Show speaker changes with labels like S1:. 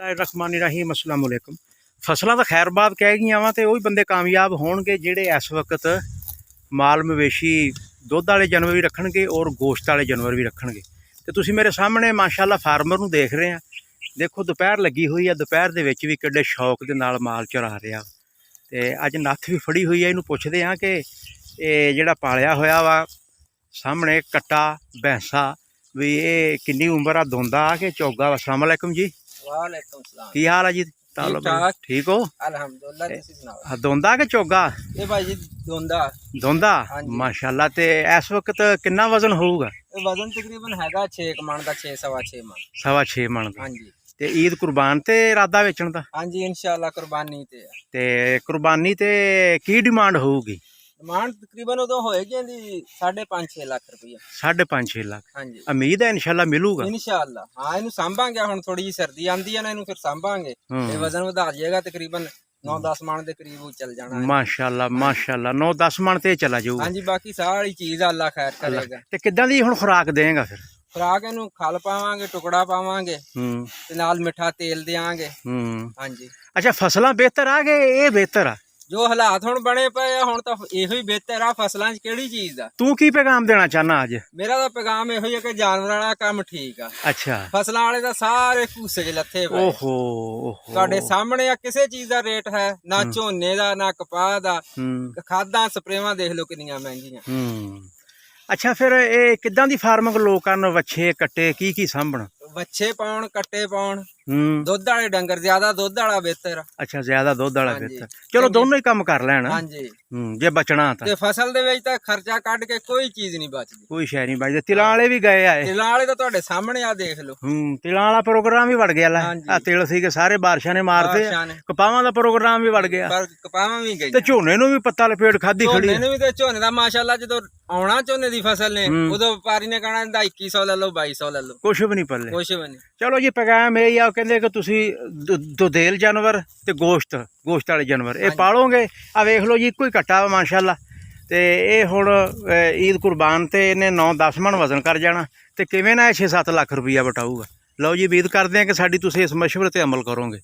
S1: रहमान रहीम अस्सलाम वालेकुम। फसलों तो खैरबाद कह गई वा तो वही बंदे कामयाब होणगे जिहड़े इस वक्त माल मवेशी दुध वाले जानवर भी रखणगे और गोश्त वाले जानवर भी रखणगे। तो तुसीं मेरे सामने माशाअल्लाह फार्मर नूं देख रहे हैं। देखो दोपहर लगी हुई है, दोपहर दे विच भी किड्डे शौक दे नाल माल चरा रहा। तो अज नत्थ भी फड़ी हुई है। इनू पुछदे हाँ कि ये जिहड़ा पालिया होया वा सामने कट्टा भैंसा भी ये किन्नी उम्र आ, दोंदा कि चोगा वा? अस्सलाम वालेकुम जी।
S2: वालेकुम सलाम।
S1: की हाल है जी? ठीक हो?
S2: अल्हम्दुलिल्लाह। तुसीं सुनाओ?
S1: दोंदा कि चोगा?
S2: ये भाई जी दोंदा।
S1: दोंदा
S2: हाँ जी।
S1: माशाअल्लाह। ते इस वक्त कितना वजन होगा?
S2: ये वजन तकरीबन हैगा 6 मन का, 6 सवा 6 मन।
S1: 6.25 मन का।
S2: हाँ जी।
S1: ते ईद कुर्बान ते इरादा बेचण दा?
S2: हाँ जी इंशाअल्लाह कुर्बानी ते है।
S1: ते कुर्बानी ते की डिमांड होगी?
S2: डिमांड तकरीबन उदों होएगी जी 5.5-6 लाख रुपया।
S1: 5.5-6 लाख।
S2: हाँ जी
S1: उम्मीद है इंशाअल्लाह मिलूगा?
S2: इंशाअल्लाह। हाँ इनू सांभांगे, हुण थोड़ी जी सर्दी आंदी है ना, इनू फिर सांभांगे ते वजन वधा जाएगा। तकरीबन 9-10 मन के करीब चल जाना है।
S1: माशाअल्लाह माशाअल्लाह 9-10 मन ते चला जाऊगा।
S2: हाँ जी बाकी सारी चीज़ अल्लाह खैर करेगा।
S1: ते किदां दी हुण खुराक देंगा फिर?
S2: खुराक इनू खल पावांगे, टुकड़ा पावांगे ते नाल मिठा तेल देंगे। हाँ जी।
S1: अच्छा फसलां बेहतर आ गए ये बेहतर आ?
S2: जो हालात हुण बने पे आ हुण तां इहो ही बेहतर आ। फसलां च किहड़ी चीज़ दा
S1: तू की पैगाम देना चाहना अज?
S2: मेरा तां पैगाम इहो ही है कि जानवरां वाला काम ठीक आ।
S1: अच्छा
S2: फसलां वाले तां सारे घूसे च लथे पे।
S1: ओहो ओहो
S2: तुहाडे सामने आ किसे चीज़ दा रेट है ना, झोने दा ना कपाह दा। खादां स्प्रेवां देख लो किन्नियां महंगियां।
S1: अच्छा फिर ये किदां दी फार्मिंग लोग करन? वच्छे कट्टे की सामभण?
S2: बच्चे पाउण, कट्टे पाउण, दुध वाले डंगर। ज्यादा दुध वाला बेहतर आ।
S1: अच्छा ज्यादा दुध वाला बेहतर। चलो दोनों ही काम कर लैण।
S2: हाँ जी
S1: जे बचना तां
S2: ते फसल दे विच तां खर्चा कढ के कोई चीज़ नहीं बचदी।
S1: कोई शै नहीं बचदी। तिलां वाले भी गए आए?
S2: तिलां वाले तां तुहाडे सामने आ देख लो।
S1: तिलां वाला प्रोग्राम भी वड़ गया लै।
S2: हाँ जी।
S1: आ तिल सी के सारे बारिशां ने मारते।
S2: बारिशां ने।
S1: कपावां दा प्रोग्राम भी वड़ गया
S2: पर कपावां भी गई
S1: ते झोने नूं भी पत्ता लपेट खाधी खड़ी।
S2: झोने नूं भी ते झोने दा माशाअल्लाह जदों आउणा झोने दी फसल ने उदों व्यापारी ने कहना 2100 ले लो, 2200 ले लो,
S1: कुछ भी नहीं पल्ले।
S2: कुछ भी नहीं।
S1: चलो जी पैगाम यही आ, कहंदे कि तुसीं दुधेल जानवर ते गोश्त वाले जानवर ये पालोगे। आ वेख लो जी इक्को ही कट्टा माशाअल्लाह। ते ये हुण ईद कुर्बान ते इन्हें 9-10 मन वजन कर जाना ते किवें ना 6-7 लाख रुपया बटाऊगा। लो जी उम्मीद करते हैं कि साडी तुसीं इस मशवरे ते अमल करोगे।